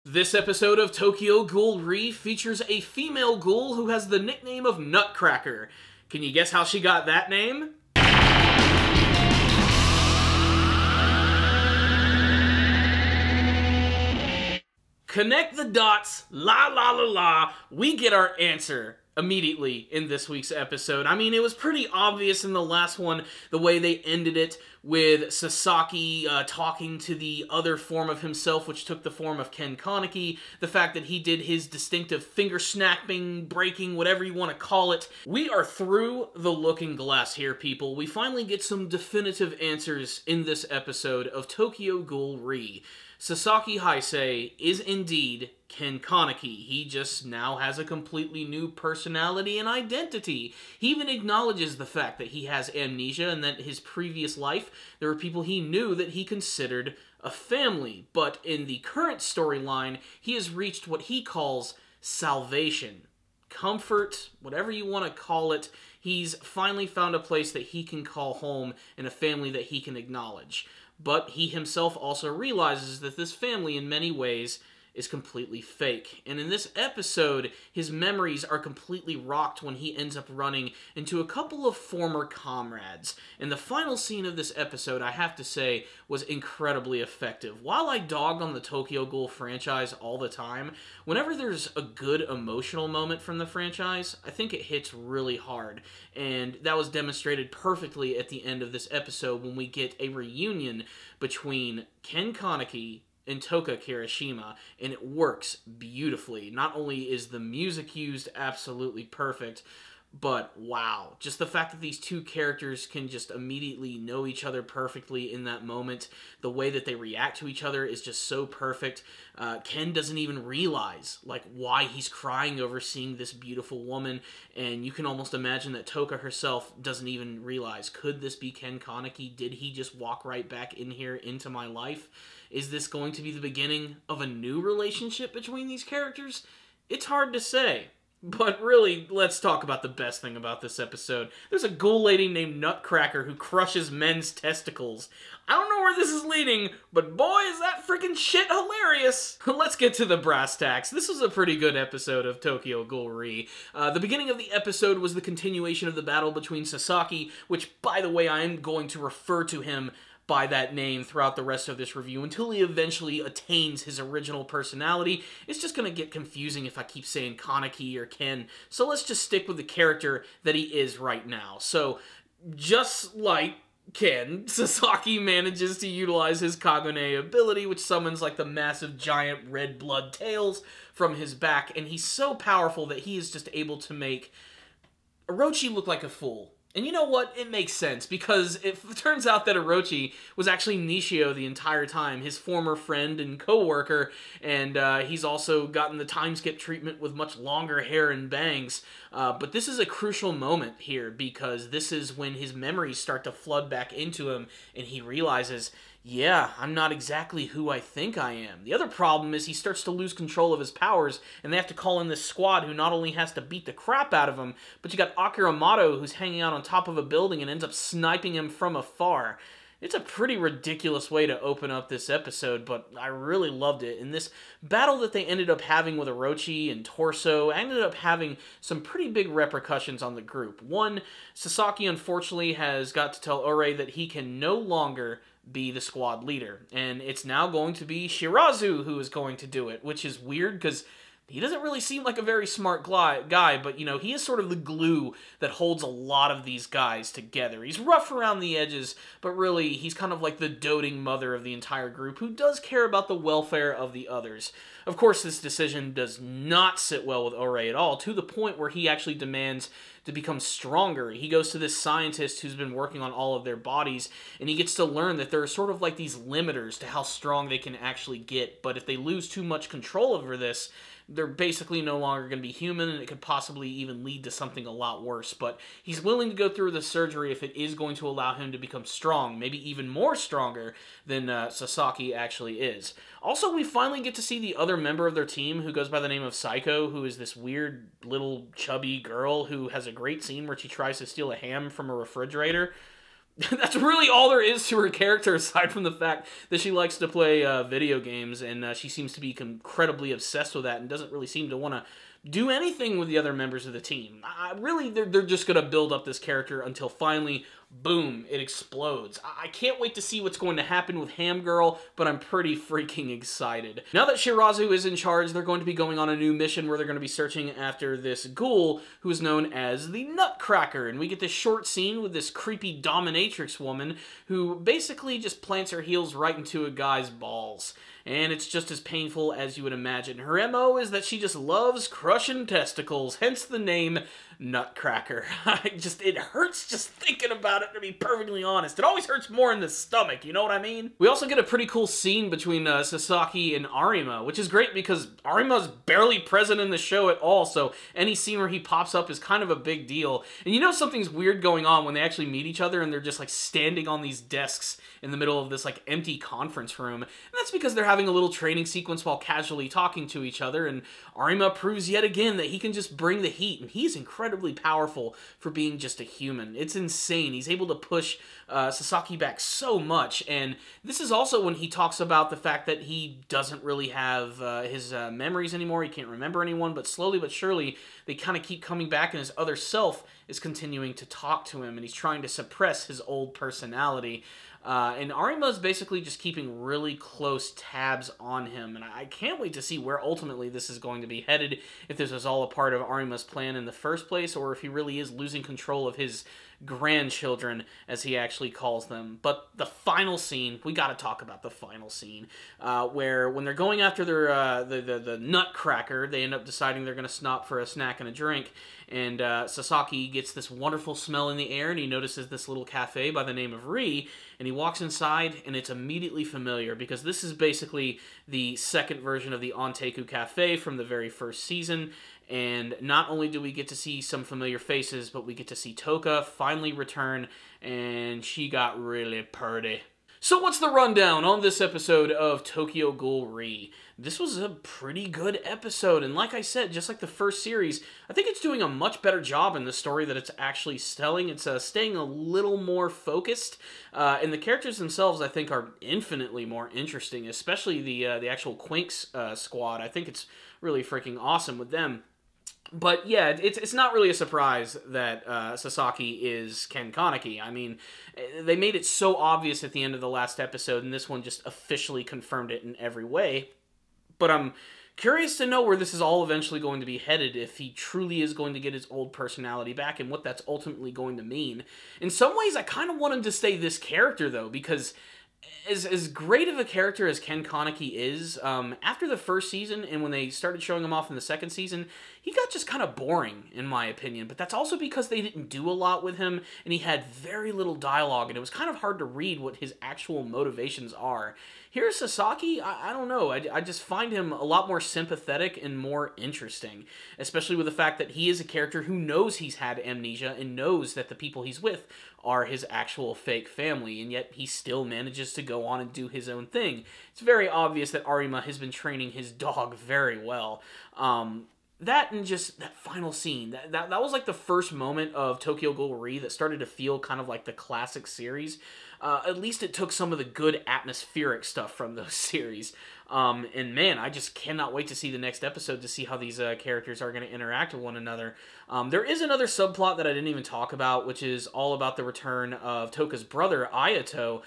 This episode of Tokyo Ghoul Re features a female ghoul who has the nickname of Nutcracker. Can you guess how she got that name? Connect the dots, la la la la, we get our answer immediately in this week's episode. I mean, it was pretty obvious in the last one, the way they ended it with Sasaki talking to the other form of himself, which took the form of Ken Kaneki, the fact that he did his distinctive finger snapping, breaking, whatever you want to call it. We are through the looking glass here, people. We finally get some definitive answers in this episode of Tokyo Ghoul Re. Sasaki Haise is indeed Ken Kaneki. He just now has a completely new personality and identity. He even acknowledges the fact that he has amnesia and that his previous life, there were people he knew that he considered a family. But in the current storyline, he has reached what he calls salvation. Comfort, whatever you want to call it. He's finally found a place that he can call home and a family that he can acknowledge. But he himself also realizes that this family, in many ways, is completely fake. And in this episode, his memories are completely rocked when he ends up running into a couple of former comrades. And the final scene of this episode, I have to say, was incredibly effective. While I dog on the Tokyo Ghoul franchise all the time, whenever there's a good emotional moment from the franchise, I think it hits really hard. And that was demonstrated perfectly at the end of this episode when we get a reunion between Ken Kaneki and Toka Kirishima, and it works beautifully. Not only is the music used absolutely perfect, but wow, just the fact that these two characters can just immediately know each other perfectly in that moment, the way that they react to each other is just so perfect. Ken doesn't even realize why he's crying over seeing this beautiful woman, and you can almost imagine that Toka herself doesn't even realize, could this be Ken Kaneki? Did he just walk right back in here into my life? Is this going to be the beginning of a new relationship between these characters? It's hard to say. But really, let's talk about the best thing about this episode. There's a ghoul lady named Nutcracker who crushes men's testicles. I don't know where this is leading, but boy, is that freaking shit hilarious! Let's get to the brass tacks. This was a pretty good episode of Tokyo Ghoul Re. The beginning of the episode was the continuation of the battle between Sasaki, which, by the way, I am going to refer to him by that name throughout the rest of this review until he eventually attains his original personality. It's just going to get confusing if I keep saying Kaneki or Ken, so let's just stick with the character that he is right now. So, just like Ken, Sasaki manages to utilize his Kagune ability, which summons the massive giant red blood tails from his back, and he's so powerful that he is just able to make Orochi look like a fool. And you know what? It makes sense, because it turns out that Orochi was actually Nishio the entire time, his former friend and co-worker, and he's also gotten the time skip treatment with much longer hair and bangs. But this is a crucial moment here, because this is when his memories start to flood back into him, and he realizes, yeah, I'm not exactly who I think I am. The other problem is he starts to lose control of his powers, and they have to call in this squad who not only has to beat the crap out of him, but you got Akiramato who's hanging out on top of a building and ends up sniping him from afar. It's a pretty ridiculous way to open up this episode, but I really loved it. And this battle that they ended up having with Orochi and Torso ended up having some pretty big repercussions on the group. One, Sasaki unfortunately has got to tell Ore that he can no longer be the squad leader, and it's now going to be Shirazu who is going to do it, which is weird because he doesn't really seem like a very smart guy, but, you know, he is sort of the glue that holds a lot of these guys together. He's rough around the edges, but really, he's kind of like the doting mother of the entire group who does care about the welfare of the others. Of course, this decision does not sit well with Ore at all, to the point where he actually demands to become stronger. He goes to this scientist who's been working on all of their bodies, and he gets to learn that there are sort of like these limiters to how strong they can actually get, but if they lose too much control over this, they're basically no longer going to be human, and it could possibly even lead to something a lot worse. But he's willing to go through the surgery if it is going to allow him to become strong, maybe even more stronger than Sasaki actually is. Also, we finally get to see the other member of their team who goes by the name of Psycho, who is this weird little chubby girl who has a great scene where she tries to steal a ham from a refrigerator. That's really all there is to her character, aside from the fact that she likes to play video games, and she seems to be incredibly obsessed with that and doesn't really seem to want to do anything with the other members of the team. Really, they're just going to build up this character until finally, boom, it explodes. I can't wait to see what's going to happen with Ham Girl, but I'm pretty freaking excited. Now that Shirazu is in charge, they're going to be going on a new mission where they're going to be searching after this ghoul who is known as the Nutcracker, and we get this short scene with this creepy dominatrix woman who basically just plants her heels right into a guy's balls. And it's just as painful as you would imagine. Her MO is that she just loves crushing testicles, hence the name Nutcracker. It hurts just thinking about it, to be perfectly honest. It always hurts more in the stomach, you know what I mean? We also get a pretty cool scene between Sasaki and Arima, which is great because Arima's barely present in the show at all, so any scene where he pops up is kind of a big deal. And you know something's weird going on when they actually meet each other and they're just like standing on these desks in the middle of this like empty conference room. And that's because they're having a little training sequence while casually talking to each other, and Arima proves yet again that he can just bring the heat, and he's incredibly powerful for being just a human. It's insane. He's able to push Sasaki back so much, and this is also when he talks about the fact that he doesn't really have his memories anymore. He can't remember anyone, but slowly but surely they kind of keep coming back, and his other self is continuing to talk to him, and he's trying to suppress his old personality. And Arima is basically just keeping really close tabs on him, and I can't wait to see where ultimately this is going to be headed, if this was all a part of Arima's plan in the first place, or if he really is losing control of his grandchildren, as he actually calls them. But the final scene, we gotta talk about the final scene, where when they're going after their the Nutcracker, they end up deciding they're gonna stop for a snack and a drink, and Sasaki gets this wonderful smell in the air, and he notices this little cafe by the name of Ri, and he walks inside, and it's immediately familiar, because this is basically the second version of the Onteku Cafe from the very first season. And not only do we get to see some familiar faces, but we get to see Toka finally return, and she got really purty. So what's the rundown on this episode of Tokyo Ghoul Re? This was a pretty good episode, and like I said, just like the first series, I think it's doing a much better job in the story that it's actually telling. It's staying a little more focused, and the characters themselves, I think, are infinitely more interesting, especially the actual Quinks squad. I think it's really freaking awesome with them. But yeah, it's not really a surprise that Sasaki is Ken Kaneki. I mean, they made it so obvious at the end of the last episode, and this one just officially confirmed it in every way. But I'm curious to know where this is all eventually going to be headed, if he truly is going to get his old personality back, and what that's ultimately going to mean. In some ways, I kind of want him to stay this character, though, because as great of a character as Ken Kaneki is, after the first season, and when they started showing him off in the second season, he got just kind of boring, in my opinion. But that's also because they didn't do a lot with him, and he had very little dialogue, and it was kind of hard to read what his actual motivations are. Here's Sasaki, I don't know, I just find him a lot more sympathetic and more interesting, especially with the fact that he is a character who knows he's had amnesia and knows that the people he's with are his actual fake family, and yet he still manages to go on and do his own thing. It's very obvious that Arima has been training his dog very well. That and just that final scene, that was like the first moment of Tokyo Ghoul Re that started to feel kind of like the classic series. At least it took some of the good atmospheric stuff from those series. And man, I just cannot wait to see the next episode to see how these characters are going to interact with one another. There is another subplot that I didn't even talk about, which is all about the return of Toka's brother, Ayato,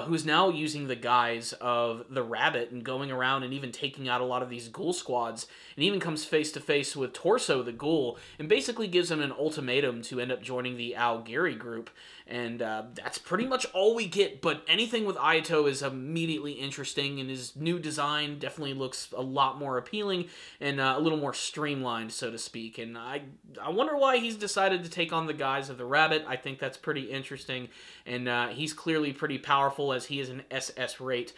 who's now using the guise of the Rabbit and going around and even taking out a lot of these ghoul squads, and even comes face to face with Torso the Ghoul, and basically gives him an ultimatum to end up joining the Aogiri group. And that's pretty much all we get, but anything with Ayato is immediately interesting, and his new design definitely looks a lot more appealing and a little more streamlined, so to speak. And I wonder why he's decided to take on the guise of the Rabbit. I think that's pretty interesting, and he's clearly pretty powerful, as he is an SS rate,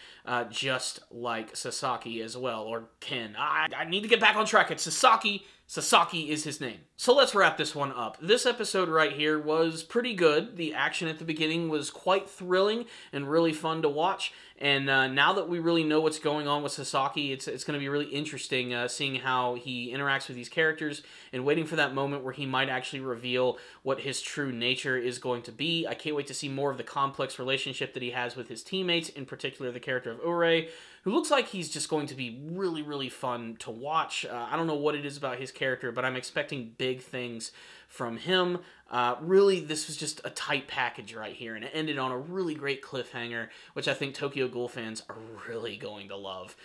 just like Sasaki as well, or Ken. I need to get back on track. It's Sasaki. Sasaki is his name. So let's wrap this one up. This episode right here was pretty good. The action at the beginning was quite thrilling and really fun to watch. And now that we really know what's going on with Sasaki, it's going to be really interesting seeing how he interacts with these characters and waiting for that moment where he might actually reveal what his true nature is going to be. I can't wait to see more of the complex relationship that he has with his teammates, in particular the character of Ure, who looks like he's just going to be really, really fun to watch. I don't know what it is about his character, but I'm expecting big things from him. Really, this was just a tight package right here, and it ended on a really great cliffhanger, which I think Tokyo Ghoul fans are really going to love.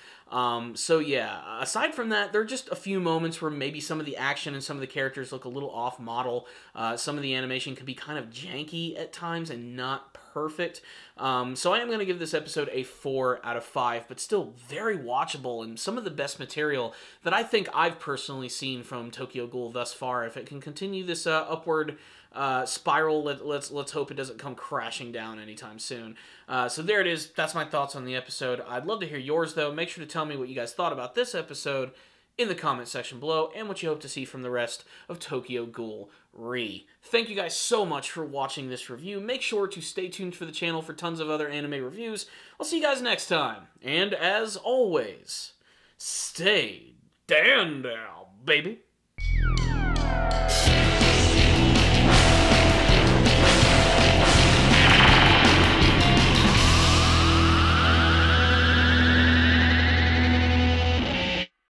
So yeah, aside from that, there are just a few moments where maybe some of the action and some of the characters look a little off model. Some of the animation can be kind of janky at times and not perfect. So I am going to give this episode a 4 out of 5, but still very watchable and some of the best material that I think I've personally seen from Tokyo Ghoul thus far. If it can continue this upward spiral, let's hope it doesn't come crashing down anytime soon. So there it is. That's my thoughts on the episode. I'd love to hear yours, though. Make sure to tell me what you guys thought about this episode in the comment section below, and what you hope to see from the rest of Tokyo Ghoul Re. Thank you guys so much for watching this review. Make sure to stay tuned for the channel for tons of other anime reviews. I'll see you guys next time. And as always, stay down, baby.